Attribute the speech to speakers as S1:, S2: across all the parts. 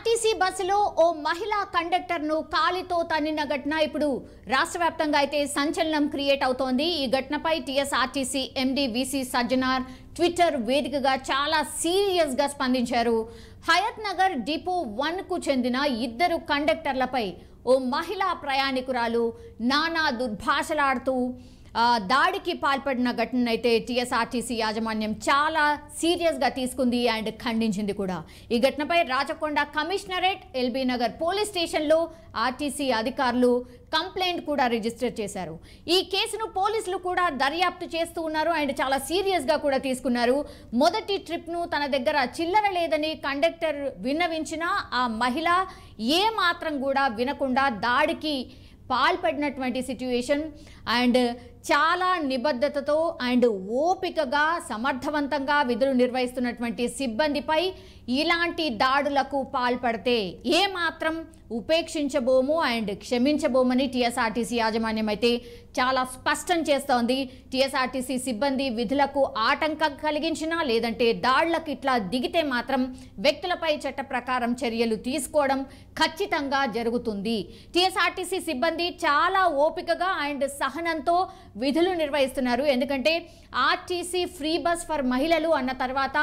S1: RTC బస్సులో ఓ మహిళా కండక్టర్ను కాలితో తన్నిన ఘటన ఇప్పుడు రాష్ట్ర వ్యాప్తంగా అయితే సంచలనం క్రియేట్ అవుతోంది. ఈ ఘటనపై TSRTC MD VC Sajjanar Twitter వేదికగా చాలా సీరియస్గా స్పందించారు. హయత్ నగర్ డిపో 1కు చెందిన ఇద్దరు కండక్టర్లపై ఓ మహిళా ప్రయాణికురాలు నానా దుర్భాషలాడుతూ దాడికి పాల్పడిన ఘటనైతే టీఎస్ఆర్టీసీ యాజమాన్యం చాలా సీరియస్గా తీసుకుంది అండ్ ఖండించింది కూడా. ఈ ఘటనపై Rachakonda commissionerate, LB Nagar police స్టేషన్లో ఆర్టీసీ అధికారులు కంప్లైంట్ కూడా రిజిస్టర్ చేశారు. ఈ కేసును పోలీసులు కూడా దర్యాప్తు చేస్తూ ఉన్నారు అండ్ చాలా సీరియస్గా కూడా తీసుకున్నారు. మొదటి ట్రిప్ను తన దగ్గర చిల్లర లేదని కండక్టర్ విన్నవించినా ఆ మహిళ ఏ మాత్రం కూడా వినకుండా దాడికి పాల్పడినటువంటి సిట్యుయేషన్ అండ్ చాలా నిబద్ధతతో అండ్ ఓపికగా సమర్థవంతంగా విధులు నిర్వహిస్తున్నటువంటి సిబ్బందిపై ఇలాంటి దాడులకు పాల్పడితే ఏమాత్రం ఉపేక్షించబోము అండ్ క్షమించబోమని టీఎస్ఆర్టీసీ యాజమాన్యం అయితే చాలా స్పష్టం చేస్తోంది. టీఎస్ఆర్టీసీ సిబ్బంది విధులకు ఆటంకం కలిగించినా లేదంటే దాడులకు ఇట్లా దిగితే మాత్రం వ్యక్తులపై చట్ట ప్రకారం చర్యలు తీసుకోవడం ఖచ్చితంగా జరుగుతుంది. టీఎస్ఆర్టీసీ సిబ్బంది చాలా ఓపికగా అండ్ సహనంతో విధులు నిర్వహిస్తున్నారు. ఎందుకంటే ఆర్టీసీ ఫ్రీ బస్ ఫర్ మహిళలు అన్న తర్వాత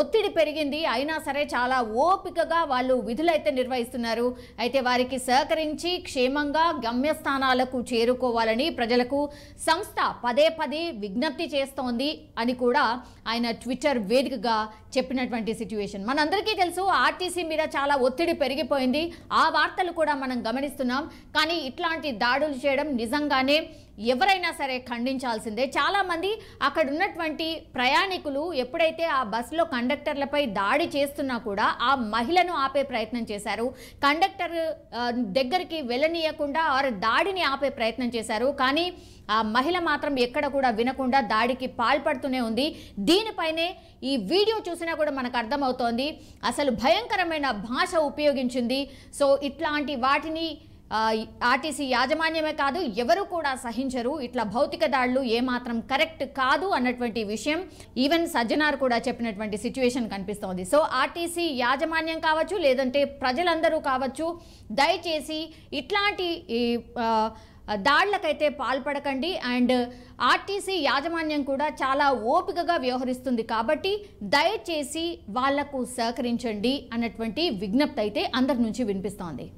S1: ఒత్తిడి పెరిగింది. అయినా సరే చాలా ఓపికగా వాళ్ళు విధులైతే నిర్వహిస్తున్నారు. అయితే వారికి సహకరించి క్షేమంగా గమ్యస్థానాలకు చేరుకోవాలని ప్రజలకు సంస్థ పదే పదే విజ్ఞప్తి చేస్తోంది అని కూడా ఆయన ట్విట్టర్ వేదికగా చెప్పినటువంటి సిట్యుయేషన్ మనందరికీ తెలుసు. ఆర్టీసీ మీద చాలా ఒత్తిడి పెరిగిపోయింది. ఆ వార్తలు కూడా మనం గమనిస్తున్నాం. కానీ ఇట్లాంటి దాడులు చేయడం నిజంగానే ఎవరైనా సరే ఖండించాల్సిందే. చాలామంది అక్కడ ఉన్నటువంటి ప్రయాణికులు ఎప్పుడైతే ఆ బస్సులో కండక్టర్లపై దాడి చేస్తున్నా కూడా ఆ మహిళను ఆపే ప్రయత్నం చేశారు. కండక్టర్ దగ్గరికి వెళ్ళనీయకుండా ఆరు దాడిని ఆపే ప్రయత్నం చేశారు. కానీ ఆ మహిళ మాత్రం ఎక్కడ కూడా వినకుండా దాడికి పాల్పడుతూనే ఉంది. దీనిపైనే ఈ వీడియో చూసినా కూడా మనకు అర్థమవుతోంది అసలు భయంకరమైన భాష ఉపయోగించింది. సో ఇట్లాంటి వాటిని ఆర్టీసీ యాజమాన్యమే కాదు ఎవరు కూడా సహించరు. ఇట్లా భౌతిక దాడులు ఏమాత్రం కరెక్ట్ కాదు అన్నటువంటి విషయం ఈవెన్ సజ్జనార్ కూడా చెప్పినటువంటి సిచ్యువేషన్ కనిపిస్తోంది. సో ఆర్టీసీ యాజమాన్యం కావచ్చు లేదంటే ప్రజలందరూ కావచ్చు, దయచేసి ఇట్లాంటి దాడులకైతే పాల్పడకండి. అండ్ ఆర్టీసీ యాజమాన్యం కూడా చాలా ఓపికగా వ్యవహరిస్తుంది కాబట్టి దయచేసి వాళ్లకు సహకరించండి అన్నటువంటి విజ్ఞప్తి అయితే అందరి నుంచి వినిపిస్తోంది.